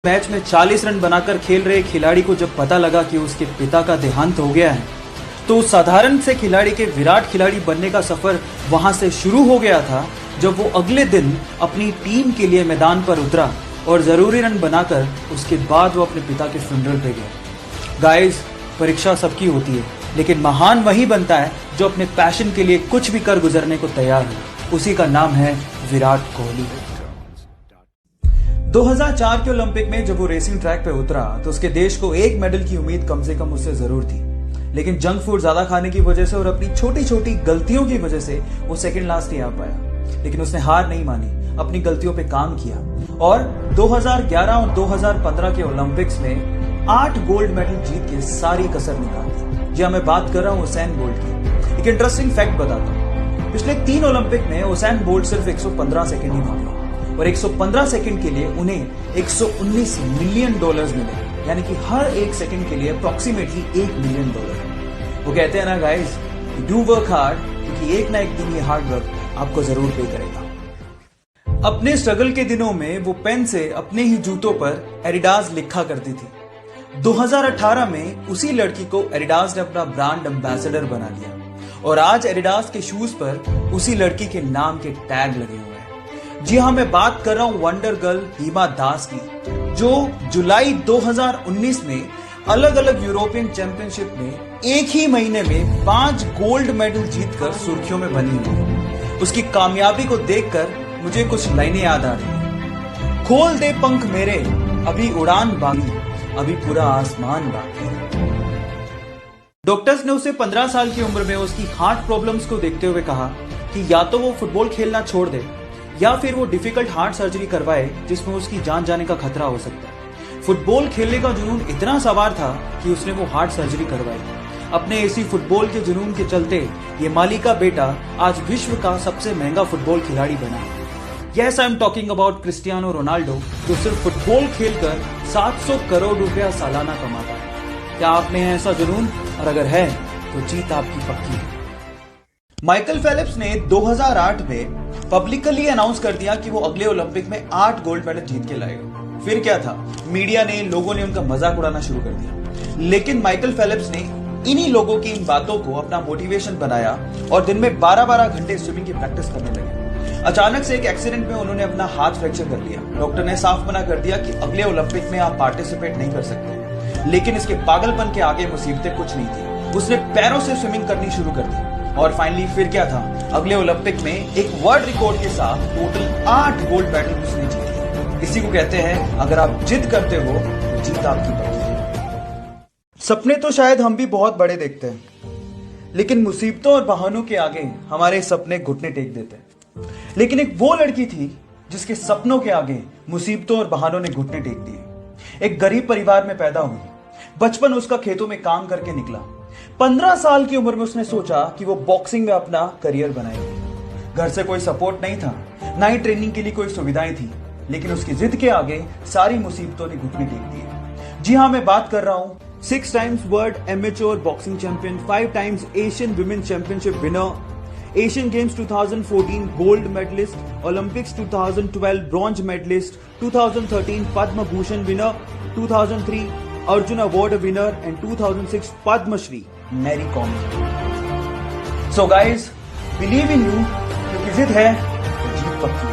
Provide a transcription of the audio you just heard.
Match में 40 run बनाकर खेल रहे खिलाड़ी को जब पता लगा कि उसके पिता का देहांत हो गया है, तो उस साधारण से खिलाड़ी के विराट खिलाड़ी बनने का सफर वहां से शुरू हो गया था, जब वो अगले दिन अपनी टीम के लिए मैदान पर उतरा और जरूरी रन बनाकर उसके बाद वो अपने पिता के फ्यूनरल पे गया। गाइस, परीक्षा सबकी होती है, लेकिन महान वही बनता है जो अपने पैशन के लिए कुछ भी कर गुजरने को तैयार है। उसी का नाम है विराट कोहली। 2004 के ओलंपिक में जब वो रेसिंग ट्रैक पे उतरा तो उसके देश को एक मेडल की उम्मीद कम से कम उससे जरूर थी, लेकिन जंक फूड ज्यादा खाने की वजह से और अपनी छोटी छोटी गलतियों की वजह से वो सेकंड लास्ट ही आ पाया। लेकिन उसने हार नहीं मानी, अपनी गलतियों पे काम किया और 2011 और 2015 के ओलंपिक्स में 8 गोल्ड मेडल जीत के सारी कसर निकाल दी। जी हाँ, मैं बात कर रहा हूँ उसैन बोल्ट की। एक इंटरेस्टिंग फैक्ट बताता हूँ, पिछले 3 ओलंपिक में उसैन बोल्ट सिर्फ 115 सेकंड ही भागे और 115 सेकंड के लिए उन्हें 119 मिलियन डॉलर्स मिले, यानी कि हर एक सेकंड के लिए अप्रोक्सीमेटली $1 मिलियन। वो कहते हैं ना गाइस, डू वर्क हार्ड, क्योंकि एक ना एक दिन ये हार्ड वर्क आपको जरूर पे करेगा। अपने स्ट्रगल के दिनों में वो पेन से अपने ही जूतों पर एडिडास लिखा करती थी। 2018 में उसी लड़की को एडिडास ने अपना ब्रांड एम्बेसडर बना लिया और आज एडिडास के शूज पर उसी लड़की के नाम के टैग लगे हुए हैं। जी हाँ, मैं बात कर रहा हूं वंडर गर्ल हिमा दास की, जो जुलाई 2019 में अलग अलग यूरोपियन चैंपियनशिप में एक ही महीने में 5 गोल्ड मेडल जीतकर सुर्खियों में बनी हुई है। उसकी कामयाबी को देखकर मुझे कुछ लाइनें याद आ रही हैं। खोल दे पंख मेरे, अभी उड़ान बाकी, अभी पूरा आसमान बाकी। डॉक्टर्स ने उसे 15 साल की उम्र में उसकी हार्ट प्रॉब्लम्स को देखते हुए कहा कि या तो वो फुटबॉल खेलना छोड़ दे या फिर वो डिफिकल्ट हार्ट सर्जरी करवाए जिसमें उसकी जान जाने का खतरा हो सकता है। फुटबॉल खेलने का जुनून इतना सवार था कि उसने वो हार्ट सर्जरी करवाई। अपने इसी फुटबॉल के जुनून के चलते ये माली का बेटा आज विश्व का सबसे महंगा फुटबॉल खिलाड़ी बना। Yes, I am talking about Cristiano Ronaldo, जो सिर्फ फुटबॉल खेलकर 700 करोड़ रुपया सालाना कमाता है। क्या आप में है ऐसा जुनून? और अगर है तो जीत आपकी पक्की है। माइकल फेलिप्स ने 2008 में पब्लिकली अनाउंस कर दिया कि वो अगले ओलंपिक में 8 गोल्ड मेडल जीत के लाएगा। फिर क्या था, मीडिया ने, लोगों ने उनका मजाक उड़ाना शुरू कर दिया। लेकिन माइकल फेलिप्स ने इन्हीं लोगों की इन बातों को अपना मोटिवेशन बनाया और दिन में 12-12 घंटे स्विमिंग की प्रैक्टिस करने लगे। अचानक से एक एक्सीडेंट में उन्होंने अपना हाथ फ्रैक्चर कर लिया। डॉक्टर ने साफ मना कर दिया कि अगले ओलंपिक में आप पार्टिसिपेट नहीं कर सकते। लेकिन इसके पागलपन के आगे मुसीबतें कुछ नहीं थी। उसने पैरों से स्विमिंग करनी शुरू कर दी और फाइनली फिर क्या था, अगले ओलंपिक में एक वर्ल्ड रिकॉर्ड के साथ टोटल 8 गोल्ड मेडल उसने जीते। इसी को कहते हैं, अगर आप जिद करते हो तो जीत आपकी पक्की है। सपने तो शायद हम भी बहुत बड़े देखते हैं, लेकिन मुसीबतों और बहानों के आगे हमारे सपने घुटने टेक देते हैं। लेकिन एक वो लड़की थी जिसके सपनों के आगे मुसीबतों और बहानों ने घुटने टेक दिए। एक गरीब परिवार में पैदा हुई, बचपन उसका खेतों में काम करके निकला। 15 साल की उम्र में उसने सोचा कि वो बॉक्सिंग में अपना करियर बनाएगी। घर से कोई सपोर्ट नहीं था, ना ही ट्रेनिंग के लिए कोई सुविधाएं थी, लेकिन उसकी जिद के आगे सारी मुसीबतों ने घुटने टेक दिए। जी हाँ, मैं बात कर रहा हूं 6 times world amateur boxing champion, 5 times Asian women championship winner, Asian games 2014 gold medalist, Olympics 2012 bronze medalist, 2013 Padma Bhushan winner, 2003 Arjuna award winner and 2006 Padma Shri Mary Kom. So guys, believe in you, क्योंकि जिद है तो जीत पक्की।